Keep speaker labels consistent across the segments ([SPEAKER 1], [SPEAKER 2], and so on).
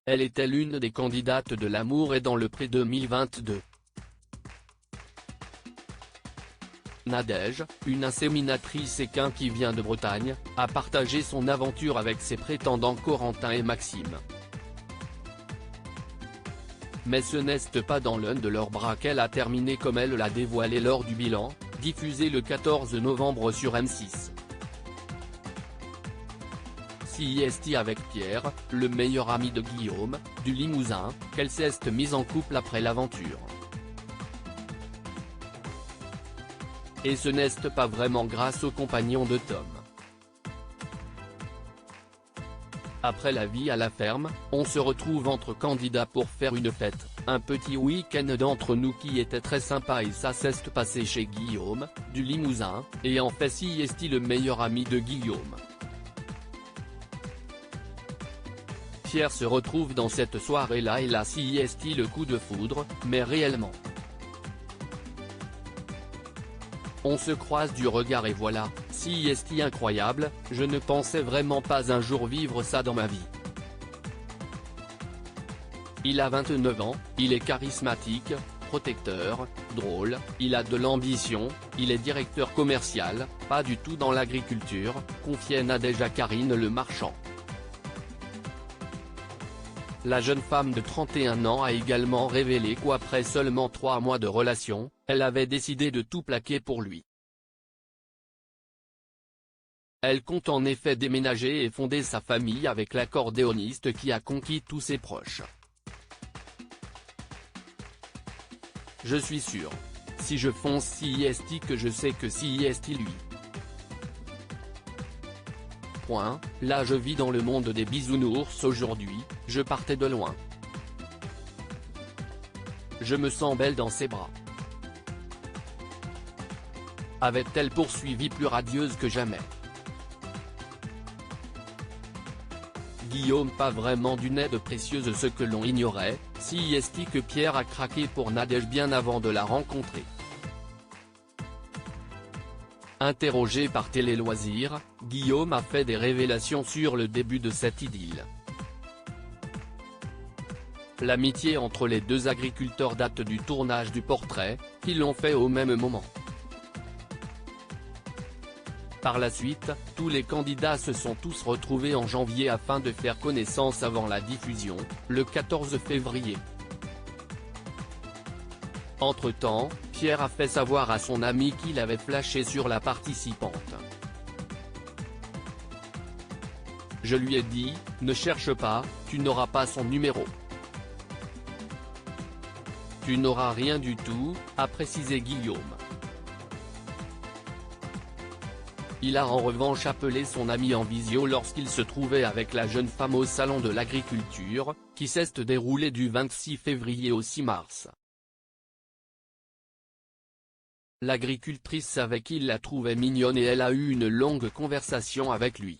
[SPEAKER 1] Elle était l'une des candidates de l'Amour et dans le Pré 2022. Nadège, une inséminatrice équin qui vient de Bretagne, a partagé son aventure avec ses prétendants Corentin et Maxime. Mais ce n'est pas dans l'un de leurs bras qu'elle a terminé comme elle l'a dévoilé lors du bilan, diffusé le 14 novembre sur M6. CIST avec Pierre, le meilleur ami de Guillaume, du Limousin, qu'elle s'est mise en couple après l'aventure. Et ce n'est pas vraiment grâce au compagnon de Tom. Après la vie à la ferme, on se retrouve entre candidats pour faire une fête, un petit week-end d'entre nous qui était très sympa et ça s'est passé chez Guillaume, du Limousin, et en fait CIST le meilleur ami de Guillaume. Pierre se retrouve dans cette soirée-là et là CIST le coup de foudre, mais réellement. On se croise du regard et voilà, CIST incroyable, je ne pensais vraiment pas un jour vivre ça dans ma vie. Il a 29 ans, il est charismatique, protecteur, drôle, il a de l'ambition, il est directeur commercial, pas du tout dans l'agriculture, confiait Nadège à Karine Le Marchand. La jeune femme de 31 ans a également révélé qu'après seulement 3 mois de relation, elle avait décidé de tout plaquer pour lui. Elle compte en effet déménager et fonder sa famille avec l'accordéoniste qui a conquis tous ses proches. Je suis sûr. Si je fonce CIST que je sais que CIST lui. Là je vis dans le monde des bisounours aujourd'hui, je partais de loin. Je me sens belle dans ses bras. Avait-elle poursuivi plus radieuse que jamais. Guillaume pas vraiment d'une aide précieuse ce que l'on ignorait, CIST que Pierre a craqué pour Nadège bien avant de la rencontrer. Interrogé par Télé Loisirs, Guillaume a fait des révélations sur le début de cette idylle. L'amitié entre les deux agriculteurs date du tournage du portrait, qu'ils l'ont fait au même moment. Par la suite, tous les candidats se sont tous retrouvés en janvier afin de faire connaissance avant la diffusion, le 14 février. Entre-temps, Pierre a fait savoir à son ami qu'il avait flashé sur la participante. Je lui ai dit, ne cherche pas, tu n'auras pas son numéro. Tu n'auras rien du tout, a précisé Guillaume. Il a en revanche appelé son ami en visio lorsqu'il se trouvait avec la jeune femme au salon de l'agriculture, qui s'est déroulé du 26 février au 6 mars. L'agricultrice savait qu'il la trouvait mignonne et elle a eu une longue conversation avec lui.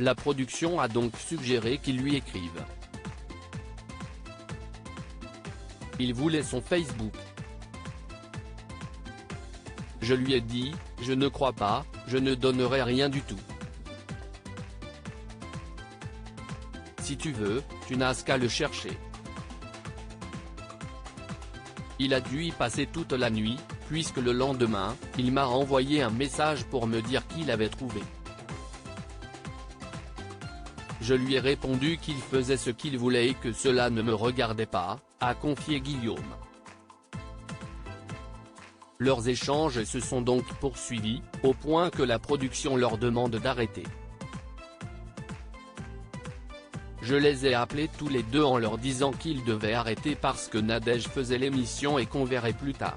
[SPEAKER 1] La production a donc suggéré qu'il lui écrive. Il voulait son Facebook. Je lui ai dit, je ne crois pas, je ne donnerai rien du tout. Si tu veux, tu n'as qu'à le chercher. Il a dû y passer toute la nuit, puisque le lendemain, il m'a envoyé un message pour me dire qu'il avait trouvé. Je lui ai répondu qu'il faisait ce qu'il voulait et que cela ne me regardait pas, a confié Guillaume. Leurs échanges se sont donc poursuivis, au point que la production leur demande d'arrêter. Je les ai appelés tous les deux en leur disant qu'ils devaient arrêter parce que Nadège faisait l'émission et qu'on verrait plus tard.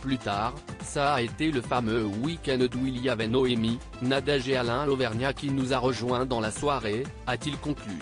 [SPEAKER 1] Plus tard, ça a été le fameux week-end où il y avait Noémie, Nadège et Alain Auvergnat qui nous a rejoints dans la soirée, a-t-il conclu.